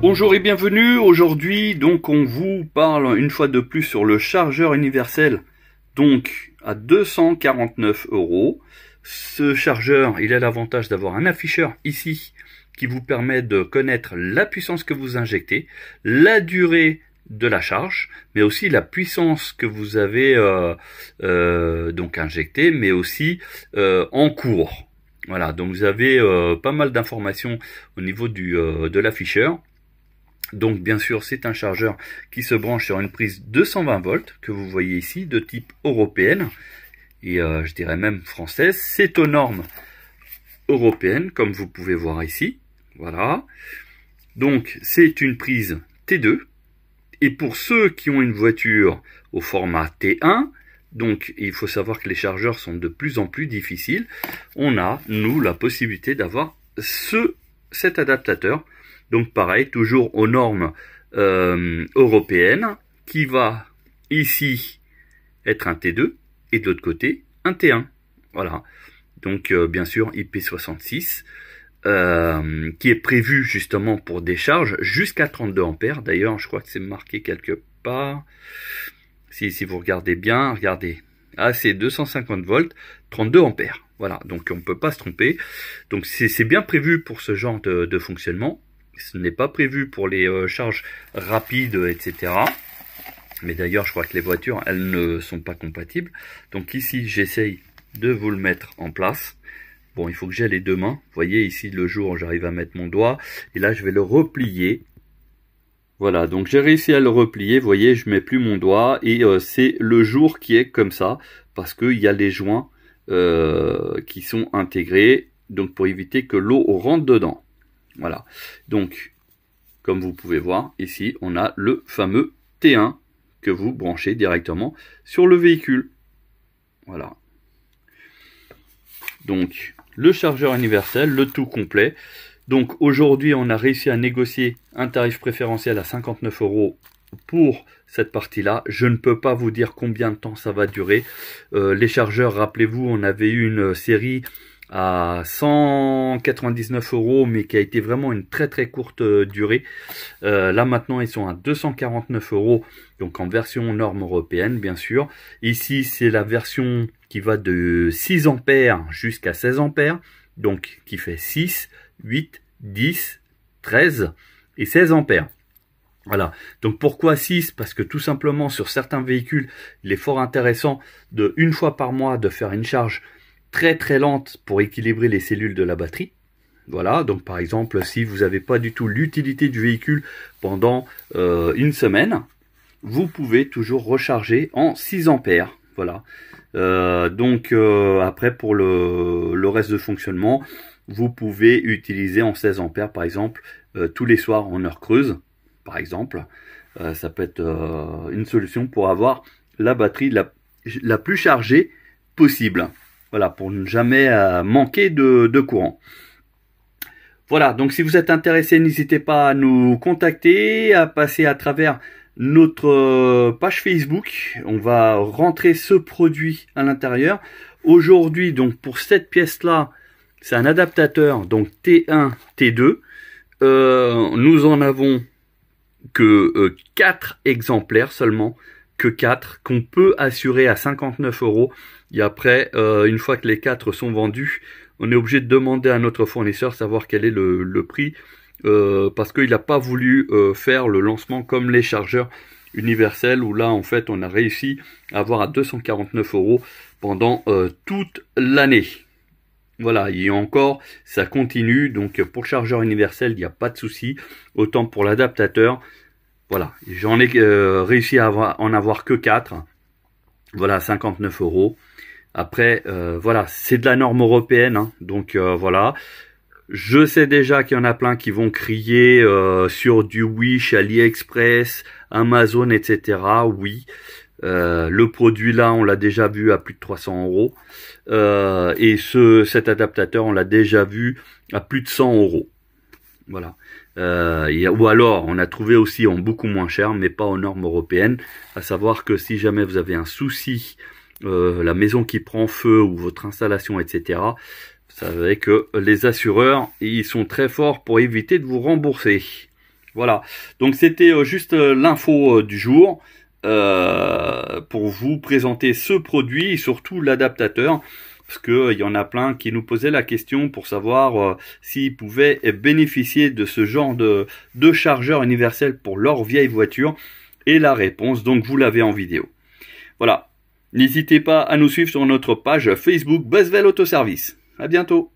Bonjour et bienvenue. Aujourd'hui, donc, on vous parle une fois de plus sur le chargeur universel, donc à 249 €. Ce chargeur, il a l'avantage d'avoir un afficheur ici qui vous permet de connaître la puissance que vous injectez, la durée de la charge, mais aussi la puissance que vous avez donc injectée, mais aussi en cours. Voilà, donc vous avez pas mal d'informations au niveau de l'afficheur. Donc bien sûr, c'est un chargeur qui se branche sur une prise 220 volts que vous voyez ici, de type européenne, et je dirais même française. C'est aux normes européennes, comme vous pouvez voir ici. Voilà. Donc c'est une prise T2. Et pour ceux qui ont une voiture au format T1, donc il faut savoir que les chargeurs sont de plus en plus difficiles, on a, nous, la possibilité d'avoir cet adaptateur. Donc pareil, toujours aux normes européennes, qui va ici être un T2 et de l'autre côté un T1. Voilà. Donc bien sûr IP66, qui est prévu justement pour des charges jusqu'à 32 ampères. D'ailleurs, je crois que c'est marqué quelque part. Si vous regardez bien, regardez. Ah, c'est 250 volts, 32 ampères. Voilà, donc on ne peut pas se tromper. Donc c'est bien prévu pour ce genre de fonctionnement. Ce n'est pas prévu pour les charges rapides, etc. Mais d'ailleurs, je crois que les voitures, elles ne sont pas compatibles. Donc ici, j'essaye de vous le mettre en place. Bon, il faut que j'aie les deux mains. Vous voyez, ici, le jour, j'arrive à mettre mon doigt. Et là, je vais le replier. Voilà, donc j'ai réussi à le replier. Vous voyez, je mets plus mon doigt. Et c'est le jour qui est comme ça. Parce qu'il y a les joints qui sont intégrés. Donc, pour éviter que l'eau rentre dedans. Voilà, donc comme vous pouvez voir ici, on a le fameux T1 que vous branchez directement sur le véhicule. Voilà. Donc le chargeur universel, le tout complet. Donc aujourd'hui, on a réussi à négocier un tarif préférentiel à 59 € pour cette partie-là. Je ne peux pas vous dire combien de temps ça va durer. Les chargeurs, rappelez-vous, on avait eu une série à 199 €, mais qui a été vraiment une très courte durée. Là maintenant ils sont à 249 €, donc en version norme européenne bien sûr. Ici c'est la version qui va de 6 ampères jusqu'à 16 ampères, donc qui fait 6, 8, 10, 13 et 16 ampères. Voilà, donc pourquoi 6? Parce que tout simplement sur certains véhicules, il est fort intéressant de une fois par mois de faire une charge très lente pour équilibrer les cellules de la batterie. Voilà, donc par exemple, si vous n'avez pas du tout l'utilité du véhicule pendant une semaine, vous pouvez toujours recharger en 6 ampères. Voilà. Après, pour le reste de fonctionnement, vous pouvez utiliser en 16 ampères, par exemple, tous les soirs en heure creuse, par exemple. Ça peut être une solution pour avoir la batterie la plus chargée possible. Voilà, pour ne jamais manquer de courant. Voilà, donc si vous êtes intéressé, n'hésitez pas à nous contacter, à passer à travers notre page Facebook. On va rentrer ce produit à l'intérieur. Aujourd'hui, donc pour cette pièce-là, c'est un adaptateur, donc T1, T2. Nous en avons que 4 exemplaires seulement, que 4, qu'on peut assurer à 59 €. Et après, une fois que les 4 sont vendus, on est obligé de demander à notre fournisseur savoir quel est le prix, parce qu'il n'a pas voulu faire le lancement comme les chargeurs universels, où là en fait on a réussi à avoir à 249 € pendant toute l'année. Voilà, et encore, ça continue, donc pour le chargeur universel, il n'y a pas de souci, autant pour l'adaptateur. Voilà, j'en ai réussi à en avoir que 4. Voilà, 59 €. Après, voilà, c'est de la norme européenne, hein, donc voilà. Je sais déjà qu'il y en a plein qui vont crier sur du Wish, AliExpress, Amazon, etc. Oui, le produit là, on l'a déjà vu à plus de 300 €. Et cet adaptateur, on l'a déjà vu à plus de 100 €. Voilà. Ou alors on a trouvé aussi en beaucoup moins cher, mais pas aux normes européennes. À savoir que si jamais vous avez un souci, la maison qui prend feu ou votre installation, etc., vous savez que les assureurs, ils sont très forts pour éviter de vous rembourser. Voilà, donc c'était juste l'info du jour pour vous présenter ce produit et surtout l'adaptateur. Parce qu'il y en a plein qui nous posaient la question pour savoir s'ils pouvaient bénéficier de ce genre de chargeur universel pour leur vieille voiture. Et la réponse, donc vous l'avez en vidéo. Voilà, n'hésitez pas à nous suivre sur notre page Facebook Boswell Autoservice. À bientôt.